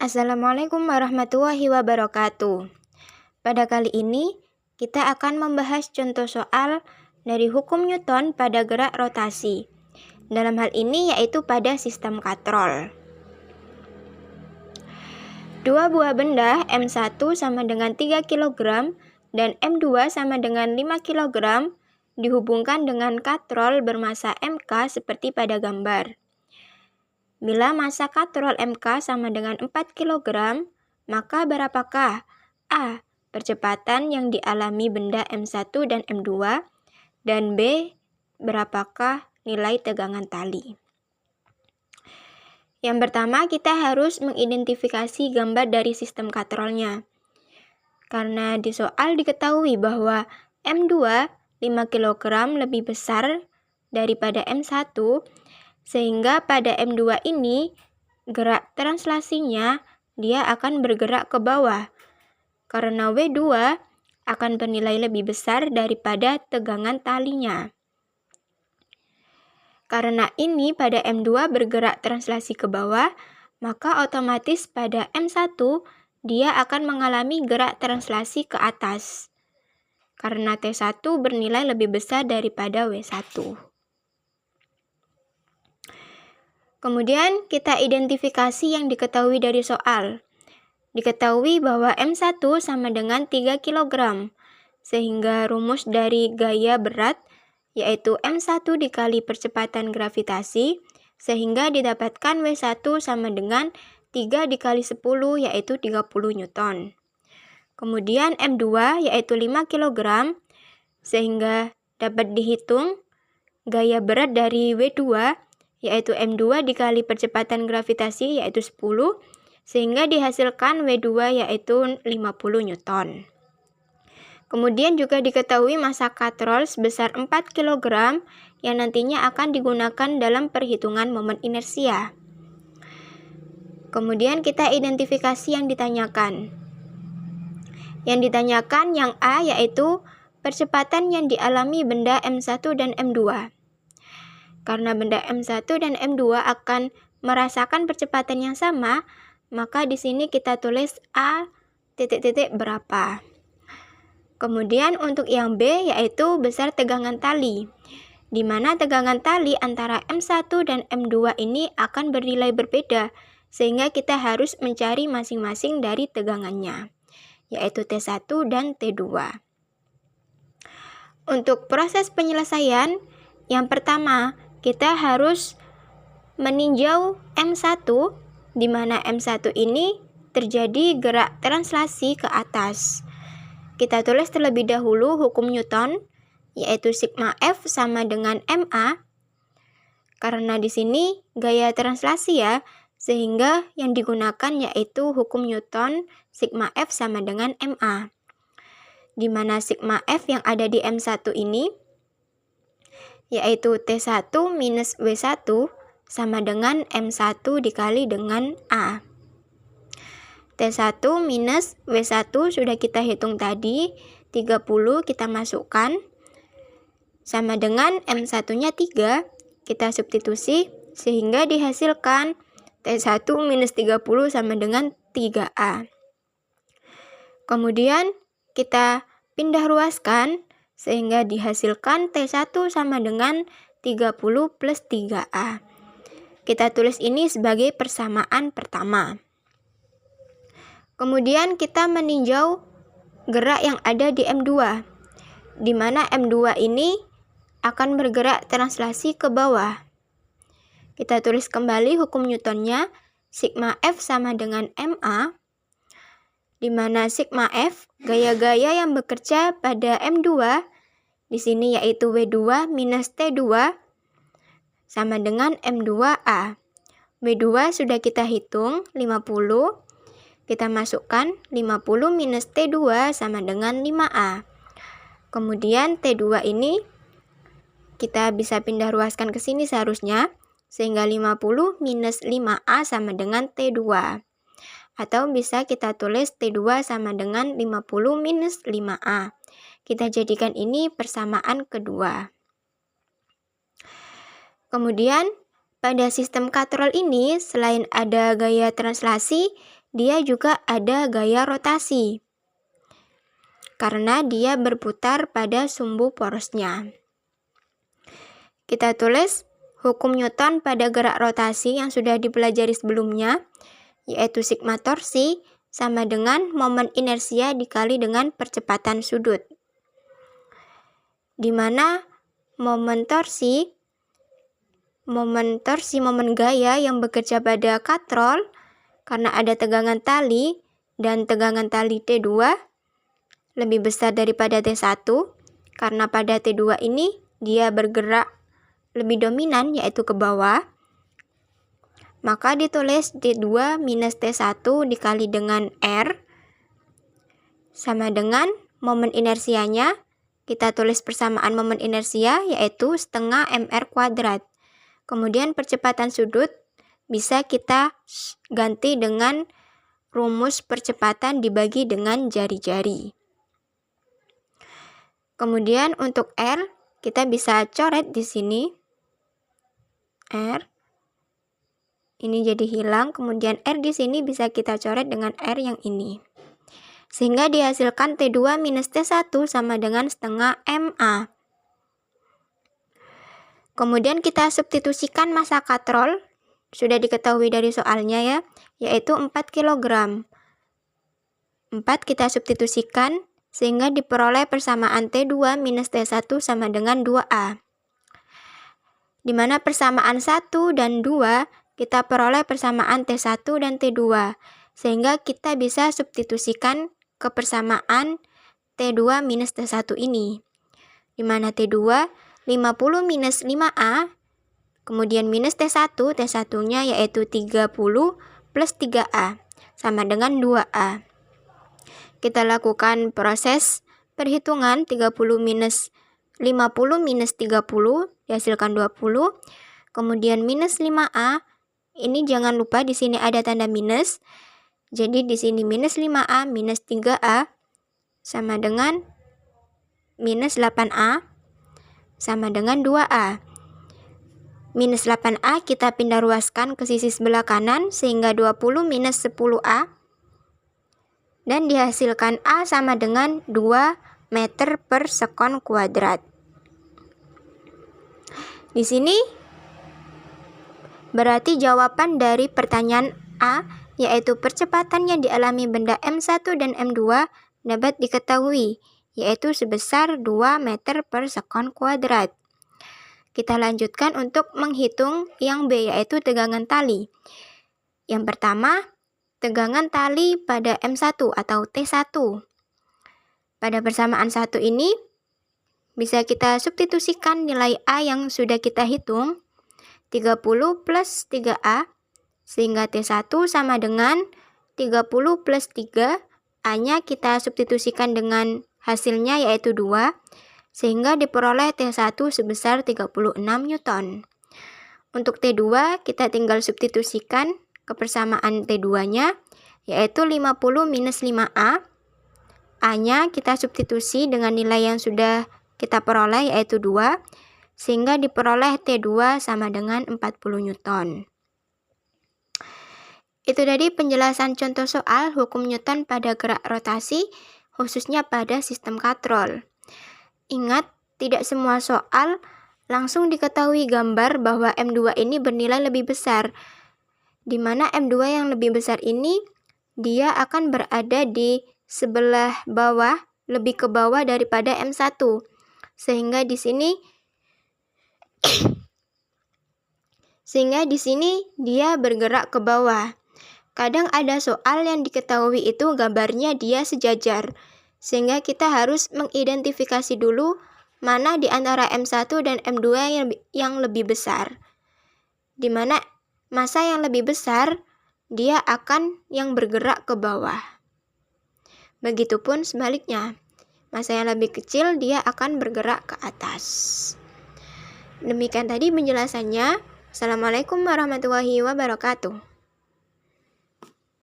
Assalamualaikum warahmatullahi wabarakatuh. Pada kali ini, kita akan membahas contoh soal dari hukum Newton pada gerak rotasi. Dalam hal ini yaitu pada sistem katrol. Dua buah benda M1 sama dengan 3 kg dan M2 sama dengan 5 kg dihubungkan dengan katrol bermasa Mk seperti pada gambar. Bila masa katrol Mk sama dengan 4 kg, maka berapakah A. Percepatan yang dialami benda M1 dan M2, dan B. Berapakah nilai tegangan tali? Yang pertama, kita harus mengidentifikasi gambar dari sistem katrolnya. Karena di soal diketahui bahwa M2 5 kg lebih besar daripada M1, sehingga pada M2 ini gerak translasinya dia akan bergerak ke bawah karena W2 akan bernilai lebih besar daripada tegangan talinya. Karena ini pada M2 bergerak translasi ke bawah, maka otomatis pada M1 dia akan mengalami gerak translasi ke atas karena T1 bernilai lebih besar daripada W1. Kemudian kita identifikasi yang diketahui dari soal. Diketahui bahwa M1 sama dengan 3 kg, sehingga rumus dari gaya berat yaitu M1 dikali percepatan gravitasi, sehingga didapatkan W1 sama dengan 3 dikali 10 yaitu 30 Newton. Kemudian M2 yaitu 5 kg, sehingga dapat dihitung gaya berat dari W2 yaitu M2 dikali percepatan gravitasi yaitu 10, sehingga dihasilkan W2 yaitu 50 Newton. Kemudian juga diketahui masa katrol sebesar 4 kg yang nantinya akan digunakan dalam perhitungan momen inersia. Kemudian kita identifikasi yang ditanyakan. Yang ditanyakan yang A yaitu percepatan yang dialami benda M1 dan M2. Karena benda M1 dan M2 akan merasakan percepatan yang sama, maka di sini kita tulis A titik-titik berapa. Kemudian untuk yang B yaitu besar tegangan tali, di mana tegangan tali antara M1 dan M2 ini akan bernilai berbeda, sehingga kita harus mencari masing-masing dari tegangannya, yaitu T1 dan T2. Untuk proses penyelesaian, yang pertama, kita harus meninjau M1, di mana M1 ini terjadi gerak translasi ke atas. Kita tulis terlebih dahulu hukum Newton, yaitu sigma F sama dengan MA. Karena di sini gaya translasi ya, sehingga yang digunakan yaitu hukum Newton sigma F sama dengan MA. Di mana sigma F yang ada di M1 ini yaitu T1 minus W1 sama dengan M1 dikali dengan A. T1 minus W1 sudah kita hitung tadi, 30 kita masukkan, sama dengan M1-nya 3, kita substitusi, sehingga dihasilkan T1 minus 30 sama dengan 3A. Kemudian kita pindah ruaskan, sehingga dihasilkan T1 sama dengan 30 plus 3A. Kita tulis ini sebagai persamaan pertama. Kemudian kita meninjau gerak yang ada di M2, di mana M2 ini akan bergerak translasi ke bawah. Kita tulis kembali hukum Newtonnya, sigma F sama dengan MA, di mana sigma F gaya-gaya yang bekerja pada M2 di sini yaitu W2 minus T2 sama dengan M2A. W2 sudah kita hitung 50. Kita masukkan 50 minus T2 sama dengan 5A. Kemudian T2 ini kita bisa pindah ruaskan ke sini seharusnya, sehingga 50 minus 5A sama dengan T2. Atau bisa kita tulis T2 sama dengan 50 minus 5A. Kita jadikan ini persamaan kedua. Kemudian pada sistem katrol ini selain ada gaya translasi, dia juga ada gaya rotasi karena dia berputar pada sumbu porosnya. Kita tulis hukum Newton pada gerak rotasi yang sudah dipelajari sebelumnya, yaitu sigma torsi sama dengan momen inersia dikali dengan percepatan sudut. Di mana momen gaya yang bekerja pada katrol karena ada tegangan tali dan tegangan tali T2 lebih besar daripada T1 karena pada T2 ini dia bergerak lebih dominan yaitu ke bawah. Maka ditulis T2 minus T1 dikali dengan R sama dengan momen inersianya. Kita tulis persamaan momen inersia yaitu setengah mr kuadrat. Kemudian percepatan sudut bisa kita ganti dengan rumus percepatan dibagi dengan jari-jari. Kemudian untuk R kita bisa coret di sini. R ini jadi hilang, kemudian R di sini bisa kita coret dengan R yang ini. Sehingga dihasilkan T2 minus T1 sama dengan setengah MA. Kemudian kita substitusikan massa katrol, sudah diketahui dari soalnya ya, yaitu 4 kg. 4 kita substitusikan, sehingga diperoleh persamaan T2 minus T1 sama dengan 2A. Di mana persamaan 1 dan 2 kita peroleh persamaan T1 dan T2, sehingga kita bisa substitusikan ke persamaan T2 minus T1 ini. Di mana T2 50 minus 5A, kemudian minus T1, T1-nya yaitu 30 plus 3A, sama dengan 2A. Kita lakukan proses perhitungan 50 minus 30, dihasilkan 20, kemudian minus 5A, ini jangan lupa di sini ada tanda minus, jadi di sini minus 5A minus 3A sama dengan minus 8A sama dengan 2A. Minus 8A kita pindah ruaskan ke sisi sebelah kanan sehingga 20 minus 10A dan dihasilkan A sama dengan 2 meter per sekon kuadrat. Di sini berarti jawaban dari pertanyaan A, yaitu percepatan yang dialami benda M1 dan M2 dapat diketahui, yaitu sebesar 2 meter per sekon kuadrat. Kita lanjutkan untuk menghitung yang B, yaitu tegangan tali. Yang pertama, tegangan tali pada M1 atau T1. Pada persamaan 1 ini, bisa kita substitusikan nilai A yang sudah kita hitung, 30 plus 3A, sehingga T1 sama dengan 30 plus 3, A-nya kita substitusikan dengan hasilnya yaitu 2, sehingga diperoleh T1 sebesar 36 Newton. Untuk T2, kita tinggal substitusikan ke persamaan T2-nya, yaitu 50 minus 5A. A-nya kita substitusi dengan nilai yang sudah kita peroleh yaitu 2, sehingga diperoleh T2 sama dengan 40 Newton. Itu tadi penjelasan contoh soal hukum Newton pada gerak rotasi, khususnya pada sistem katrol. Ingat, tidak semua soal langsung diketahui gambar bahwa M2 ini bernilai lebih besar. Di mana M2 yang lebih besar ini, dia akan berada di sebelah bawah, lebih ke bawah daripada M1. Sehingga di sini dia bergerak ke bawah. Kadang ada soal yang diketahui itu gambarnya dia sejajar, sehingga kita harus mengidentifikasi dulu mana di antara M1 dan M2 yang lebih besar. Di mana massa yang lebih besar, dia akan yang bergerak ke bawah. Begitupun sebaliknya, massa yang lebih kecil dia akan bergerak ke atas. Demikian tadi penjelasannya. Assalamualaikum warahmatullahi wabarakatuh.